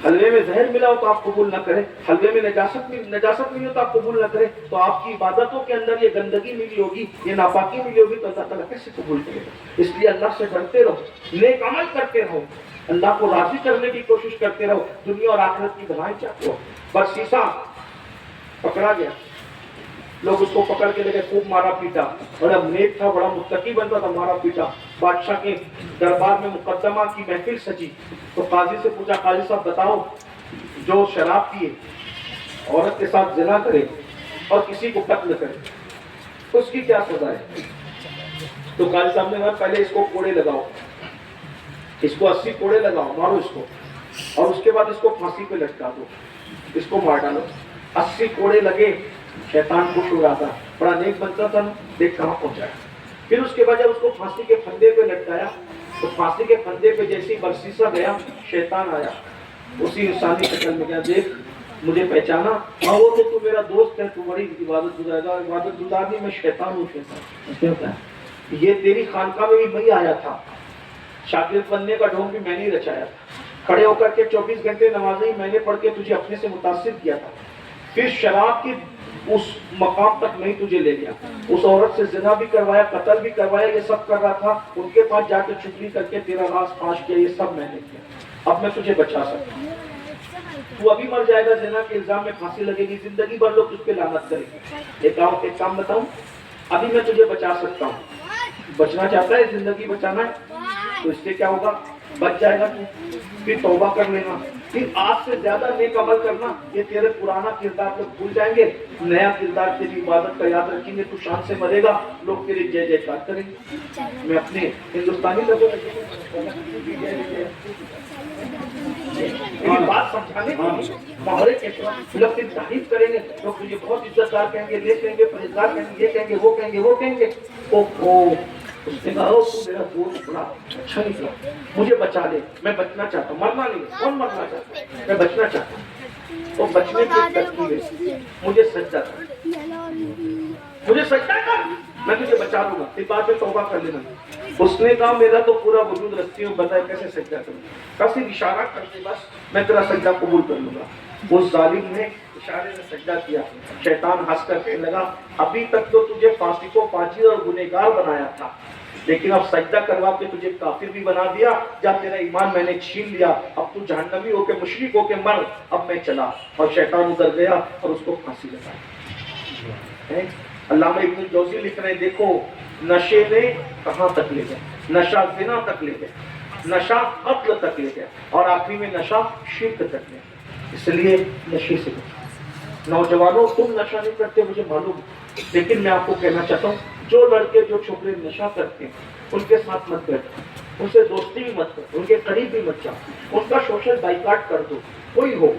حلوے میں زہر ملا ہو تو آپ قبول نہ کریں، حلوے میں نجاست ملی ہو تو آپ قبول نہ کریں، تو آپ کی عبادتوں کے اندر یہ گندگی ملی ہوگی، یہ ناپاکی ملی ہوگی، تو اللہ تعالیٰ کیسے قبول کرے گا؟ اس لیے اللہ سے ڈرتے رہو، نیک عمل کرتے رہو، اللہ کو راضی کرنے کی کوشش کرتے رہو، دنیا اور آخرت کی بھلائی چاہتے ہو۔ بس سیسا پکڑا گیا، لوگ اس کو پکڑ کے لے گئے، خوب مارا پیٹا، بڑا نیک تھا، بڑا متقی بنتا تھا، مارا پیٹا۔ بادشاہ کے دربار میں مقدمہ کی محفل سجی، تو قاضی سے پوچھا، قاضی صاحب بتاؤ، جو شراب پیے، عورت کے ساتھ زنا کرے اور کسی کو قتل کرے، اس کی کیا سزا ہے؟ تو قاضی صاحب نے کہا پہلے اس کو کوڑے لگاؤ، اس کو 80 کوڑے لگاؤ، مارو اس کو، اور اس کے بعد اس کو پھانسی پہ لٹکا دو، اس کو مار ڈالو۔ 80 کوڑے لگے، شیطان خوش ہو رہا تھا، بڑا نیک بنتا تھا، دیکھ کہاں پہنچایا۔ پھر اس کے بعد جب اس کو پھانسی کے پھندے پہ لٹکایا، تو پھانسی کے پھندے پہ جیسے ہی برسیسا گیا، شیطان آیا، اسی انسانی شکل میں گیا، دیکھ مجھے پہچانا؟ ہاں وہ تو میرا دوست ہے، تو بڑی عبادت گزار گا، عبادت گزار نہیں، میں شیطان ہوں، شیطان یہ تیری خانقاہ میں بھی میں آیا تھا، شاگرد بننے کا ڈھونگ بھی میں نے رچایا تھا، کھڑے ہو کر کے 24 گھنٹے نمازیں میں نے پڑھ کے تجھے اپنے سے متاثر کیا تھا، پھر شراب کی اس مقام تک نہیں تجھے لے گیا، اس عورت سے زنا بھی کروایا، قتل بھی کروایا، یہ سب کر رہا تھا، ان کے پاس جا کے چگلی کر کے تیرا راز فاش کیا، یہ سب میں نے کیا، اب میں تجھے بچا سکتا ہوں۔ تو ابھی مر جائے گا، زنا کے الزام میں پھانسی لگے گی، زندگی بھر لوگ تجھ پہ لعنت کریں گے۔ ایک کام بتاؤں، ابھی میں تجھے بچا سکتا ہوں، بچنا چاہتا ہے، زندگی بچانا ہے، تو اس سے کیا ہوگا؟ بچ جائے گا تو پھر توبہ کر لینا، پھر آج سے زیادہ نیک عمل کرنا، یہ تیرے پرانا کردار لوگ بھول جائیں گے، نیا کردار تیری عبادت کا یاد رکھیں گے، تو شان سے مرے گا، لوگ تیری جے جے کار کریں گے۔ میں اپنے ہندوستانی لوگوں یہ بات سمجھانے کی محاورے کے خلاف لوگ تیری تعریف کریں گے، لوگ تجھے بہت عزت دار کہیں گے، یہ کہیں گے، پرہیزگار کہیں گے، یہ کہیں گے، وہ کہیں گے، وہ کہیں گے، اس نے کہا تو میرا دوست بڑا اچھا نکلا، مجھے بچا لے، میں بچنا چاہتا ہوں، مرنا نہیں، کون مرنا چاہتا ہے؟ میں بچنا چاہتا ہوں، تو بچنے کی ترکیب ہے، مجھے سجدہ کر، مجھے سجدہ کر، میں تجھے بچا لوں گا، پھر بعد میں توبہ کر لینا۔ اس نے کہا میرا تو پورا وجود رکھتی ہوں، بتائے کیسے سجدہ کروں؟ کسی اشارہ کر دے بس میں تیرا سجدہ قبول کر لوں گا۔ اس ظالم نے اشارے سے سجدہ کیا، شیطان ہنس کر کہنے لگا ابھی تک تو تجھے فاسق و فاجر اور گنہگار بنایا تھا، لیکن اب سجدہ کروا کے تجھے کافر بھی بنا دیا، جب تیرا ایمان میں نے چھین لیا، اب تو جہنمی ہو کے مشرک ہو کے مر، اب میں چلا۔ اور شیطان ادھر گیا اور اس کو پھانسی لگائی۔ علامہ ابن الجوزی لکھ رہے ہیں، دیکھو نشے نے کہاں تک لے گیا، نشہ زنا تک لے گیا، نشہ قتل تک لے گیا، اور آخری میں نشہ شرک تک لے گیا۔ اس لیے نشے سے بچو۔ نوجوانوں تم نشہ نہیں کرتے مجھے معلوم، لیکن میں آپ کو کہنا چاہتا ہوں جو لڑکے جو چھوکرے نشہ کرتے ہیں ان کے ساتھ مت بیٹھو، ان سے دوستی بھی مت کرو، ان کے قریب بھی مت جاؤ، ان کا سوشل بائیکاٹ کر دو کوئی ہو۔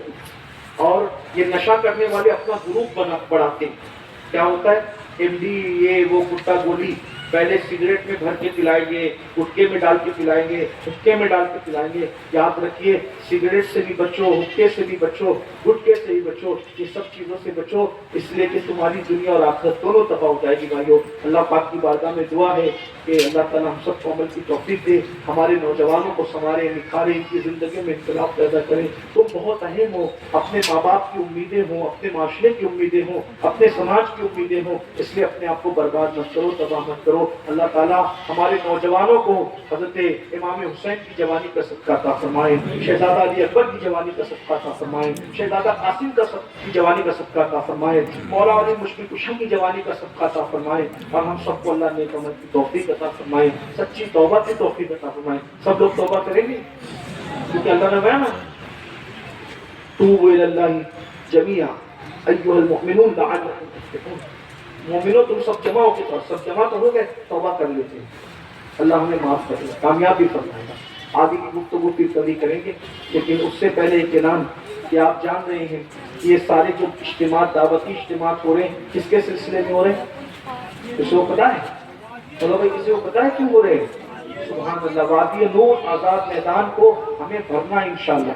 اور یہ نشہ کرنے والے اپنا گروپ بڑھاتے ہیں، کیا ہوتا ہے ایم ڈی یہ وہ کتا گولی، پہلے سگریٹ میں بھر کے پلائیں گے، گٹکے میں ڈال کے پلائیں گے، حقے میں ڈال کے پلائیں گے۔ یاد رکھیے سگریٹ سے بھی بچو، حقے سے بھی بچو، گٹکے سے بھی بچو، یہ سب چیزوں سے بچو، اس لیے کہ تمہاری دنیا اور آخرت دونوں تباہ ہو جائے گی۔ بھائیو اللہ پاک کی بارگاہ میں دعا ہے کہ اللہ تعالیٰ ہم سب کو عمل کی توفیق دے، ہمارے نوجوانوں کو سنوارے، نکھارے، ان کی زندگی میں انقلاب پیدا کرے۔ تم بہت اہم ہو، اپنے ماں باپ کی امیدیں ہوں، اپنے معاشرے کی امیدیں ہوں، اپنے سماج کی امیدیں ہوں، اس لیے اپنے آپ کو برباد مت کرو، تباہ مت کرو۔ اللہ تعالیٰ ہمارے نوجوانوں کو حضرت امام حسین کی جوانی کا صدقہ عطا فرمائے، شہزادہ علی اکبر کی جوانی کا صدقہ عطا فرمائے، شہزادہ قاسم کی جوانی کا صدقہ عطا فرمائے، مولا علی مشکل کشا کی جوانی کا صدقہ عطا فرمائے، اور ہم سب کو اللہ نیک عمل کی توفیق عطا فرمائے، سچی توبہ کی توفیق عطا فرمائے۔ سب لوگ توبہ کریں گے کیونکہ اللہ نے کہا نا توبوا الی اللہ جمیعا ایھا المؤمنون لعلکم تفلحون، مومنوں تم سب جمع ہو کے سب جمع تو ہو گئے، توبہ کر لیتے ہیں، اللہ ہمیں معاف کر دے، کامیاب بھی فرمائے گا۔ آگے کی گفتگو پھر کبھی کریں گے، لیکن اس سے پہلے ایک اعلان کہ آپ جان رہے ہیں کہ یہ سارے جو اجتماعات دعوتی اجتماعات ہو رہے ہیں کس کے سلسلے میں ہو رہے ہیں؟ کسی کو پتا ہے؟ چلو بھائی کسی کو پتا ہے کیوں ہو رہے ہیں؟ سبحان اللہ، وادی نور آزاد میدان کو ہمیں بھرنا ہے انشاءاللہ۔